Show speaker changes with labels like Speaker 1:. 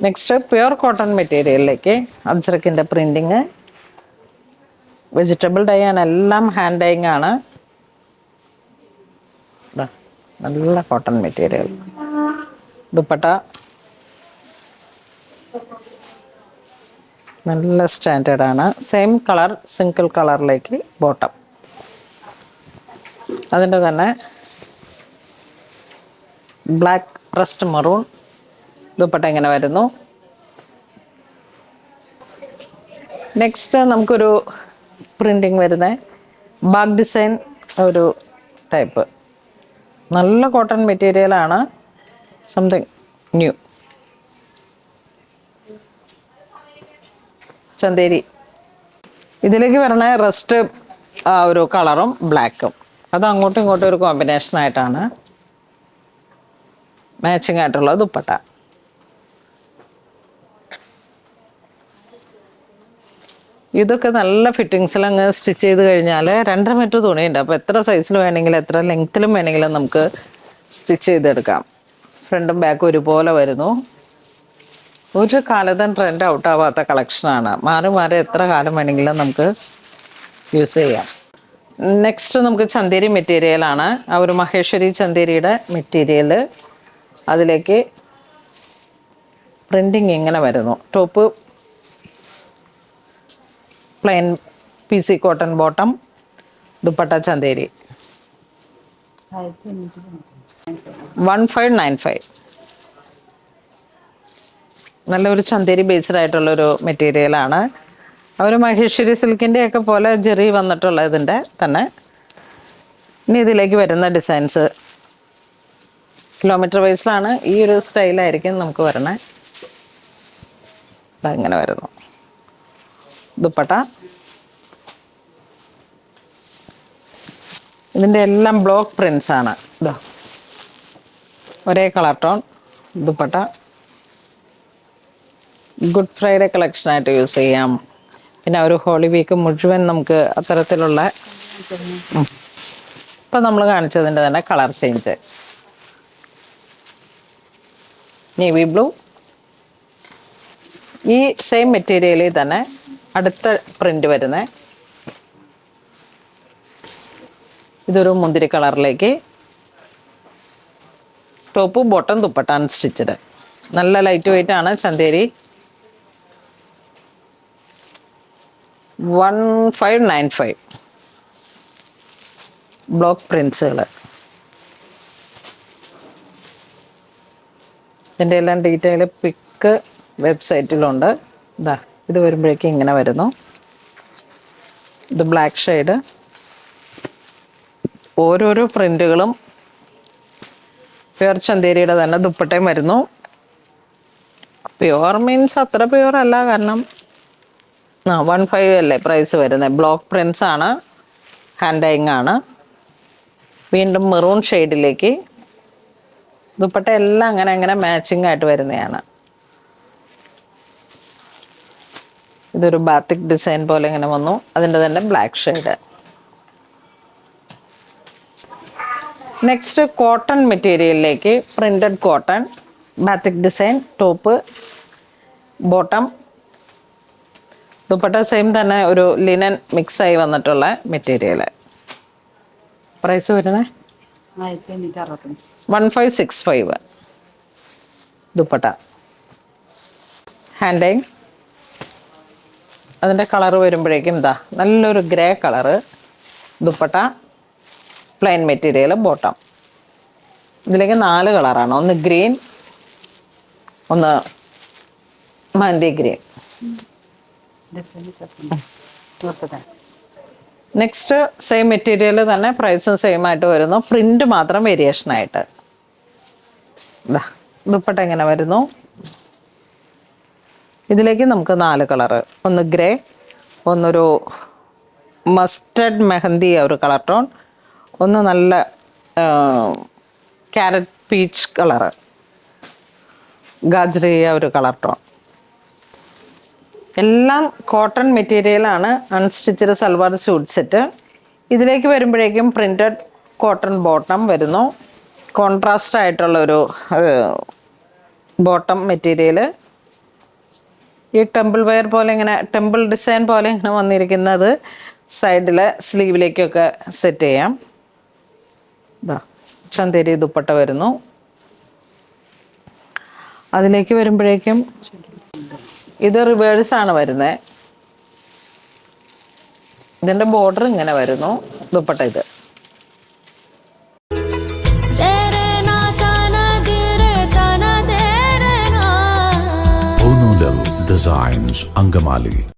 Speaker 1: Next pure cotton മെറ്റീരിയലിലേക്ക് അജ്രക്കിൻ്റെ printing, vegetable dye ആണ്, എല്ലാം ഹാൻഡ് ഡൈയിങ് ആണ്. നല്ല കോട്ടൺ മെറ്റീരിയൽ. ദുപ്പട്ട നല്ല സ്റ്റാൻഡേർഡ് ആണ്. സെയിം കളർ സിംഗിൾ കളറിലേക്ക് ബോട്ടം. അതിൻ്റെ തന്നെ ബ്ലാക്ക് റസ്റ്റ് മറൂൺ ദുപ്പട്ട ഇങ്ങനെ വരുന്നു. നെക്സ്റ്റ് നമുക്കൊരു പ്രിൻറ്റിങ് വരുന്ന ബാഗ് ഡിസൈൻ ഒരു ടൈപ്പ്. നല്ല കോട്ടൺ മെറ്റീരിയലാണ്, സംതിങ് ന്യൂ. ചന്തേരി ഇതിലേക്ക് വരണ റസ്റ്റ് ആ ഒരു കളറും ബ്ലാക്കും, അത് അങ്ങോട്ടും ഇങ്ങോട്ടും ഒരു കോമ്പിനേഷനായിട്ടാണ് മാച്ചിങ് ആയിട്ടുള്ള ദുപ്പട്ട. ഇതൊക്കെ നല്ല ഫിറ്റിങ്സിൽ അങ്ങ് സ്റ്റിച്ച് ചെയ്ത് കഴിഞ്ഞാൽ 2.5 മീറ്റർ തുണിയുണ്ട്. അപ്പോൾ എത്ര സൈസിൽ വേണമെങ്കിലും എത്ര ലെങ്ത്തിലും വേണമെങ്കിലും നമുക്ക് സ്റ്റിച്ച് ചെയ്തെടുക്കാം. ഫ്രണ്ടും ബാക്കും ഒരുപോലെ വരുന്നു. ഒരു കാലത്തും ട്രെൻഡ് ഔട്ട് ആവാത്ത കളക്ഷനാണ്. മാറി മാറി എത്ര കാലം വേണമെങ്കിലും നമുക്ക് യൂസ് ചെയ്യാം. നെക്സ്റ്റ് നമുക്ക് ചന്തേരി മെറ്റീരിയലാണ്. ആ ഒരു മഹേശ്വരി ചന്തേരിയുടെ മെറ്റീരിയൽ. അതിലേക്ക് പ്രിൻറ്റിങ് ഇങ്ങനെ വരുന്നു. Top plain PC cotton bottom, dupatta Chanderi. 1595. നല്ലൊരു ചന്തേരി ബേസ്ഡ് ആയിട്ടുള്ളൊരു മെറ്റീരിയലാണ്. അവർ മഹേശ്വരി സിൽക്കിൻ്റെ ഒക്കെ പോലെ ജെറി വന്നിട്ടുള്ള ഇതിൻ്റെ തന്നെ. ഇനി ഇതിലേക്ക് വരുന്ന ഡിസൈൻസ് കിലോമീറ്റർ വൈസിലാണ്. ഈ ഒരു സ്റ്റൈലായിരിക്കും നമുക്ക് വരണേ. അതങ്ങനെ വരുന്നു. ദുപ്പട്ട ഇതിൻ്റെ എല്ലാം ബ്ലോക്ക് പ്രിൻസ് ആണ്. ഇതാ ഒരേ colour tone dupatta. Good Friday കളക്ഷനായിട്ട് യൂസ് ചെയ്യാം. പിന്നെ ഒരു ഹോളി വീക്ക് മുഴുവൻ നമുക്ക് അത്തരത്തിലുള്ള ഇപ്പം നമ്മൾ കാണിച്ചതിൻ്റെ തന്നെ കളർ ചേഞ്ച്. Navy blue. ഈ സെയിം മെറ്റീരിയലിൽ തന്നെ അടുത്ത പ്രിൻ്റ് വരുന്നത് ഇതൊരു മുന്തിരി കളറിലേക്ക്. Top bottom dupatta unstitched. നല്ല ലൈറ്റ് വെയിറ്റ് ആണ് ചന്തേരി. 1595. ബ്ലോക്ക് പ്രിൻസുകൾ. ഇതിൻ്റെ എല്ലാം ഡീറ്റെയിൽ പിക്ക് വെബ്സൈറ്റിലുണ്ട്. ഇതാ ഇത് വരുമ്പോഴേക്കും ഇങ്ങനെ വരുന്നു. ഇത് ബ്ലാക്ക് ഷെയ്ഡ്. ഓരോരോ പ്രിൻ്റുകളും പ്യുർ ചന്തേരിയുടെ തന്നെ ദുപ്പട്ടയും വരുന്നു. പ്യുർ മീൻസ് അത്ര പ്യുർ അല്ല, കാരണം 15 അല്ലേ പ്രൈസ് വരുന്നത്. ബ്ലോക്ക് പ്രിൻസ് ആണ്, ഹാൻഡ് ഡൈയിങ് ആണ്. വീണ്ടും മെറൂൺ ഷെയ്ഡിലേക്ക് ദുപ്പട്ട എല്ലാം അങ്ങനെ അങ്ങനെ മാച്ചിങ് ആയിട്ട് വരുന്നതാണ്. ഇതൊരു ബാത്തിക് ഡിസൈൻ പോലെ ഇങ്ങനെ വന്നു. അതിൻ്റെ തന്നെ ബ്ലാക്ക് ഷെയ്ഡ്. നെക്സ്റ്റ് കോട്ടൺ മെറ്റീരിയലിലേക്ക് printed cotton batik design. Top bottom dupatta same തന്നെ ഒരു ലിനൻ മിക്സായി വന്നിട്ടുള്ള മെറ്റീരിയൽ. പ്രൈസ് വരുന്നത് 1565. Dupatta hand dyeing. അതിൻ്റെ കളർ വരുമ്പോഴേക്കും ഇതാ നല്ലൊരു grey colour. Dupatta plain material bottom. ഇതിലേക്ക് 4 കളറാണ്. ഒന്ന് ഗ്രീൻ, ഒന്ന് mint green. Next same material തന്നെ പ്രൈസും സെയിം ആയിട്ട് വരുന്നു. പ്രിൻ്റ് മാത്രം വേരിയേഷനായിട്ട്. ദുപ്പട്ട എങ്ങനെ വരുന്നു. ഇതിലേക്ക് നമുക്ക് 4 കളറ്. ഒന്ന് ഗ്രേ, ഒന്നൊരു മസ്റ്റർഡ് മെഹന്തി ഒരു കളർ ടോൺ, ഒന്ന് നല്ല ക്യാരറ്റ് പീച്ച് കളറ്, ഗാജറിയ ഒരു കളർ ടോൺ. എല്ലാം കോട്ടൺ മെറ്റീരിയലാണ്. Unstitched salwar suit set. ഇതിലേക്ക് വരുമ്പോഴേക്കും പ്രിൻറ്റഡ് കോട്ടൺ ബോട്ടം വരുന്നു. കോൺട്രാസ്റ്റ് ആയിട്ടുള്ളൊരു ബോട്ടം മെറ്റീരിയൽ. ഈ ടെമ്പിൾ വെയർ പോലെ ഇങ്ങനെ ടെമ്പിൾ ഡിസൈൻ പോലെ ഇങ്ങനെ വന്നിരിക്കുന്നത് സൈഡിലെ സ്ലീവിലേക്കൊക്കെ സെറ്റ് ചെയ്യാം. ഇതാ ചന്തേരി ദുപ്പട്ട വരുന്നു. അതിലേക്ക് വരുമ്പോഴേക്കും ഇത് റിവേഴ്സാണ് വരുന്നത്. ഇതിൻ്റെ ബോർഡർ ഇങ്ങനെ വരുന്നു. ദുപ്പട്ട ഇത്
Speaker 2: Designs Angamali.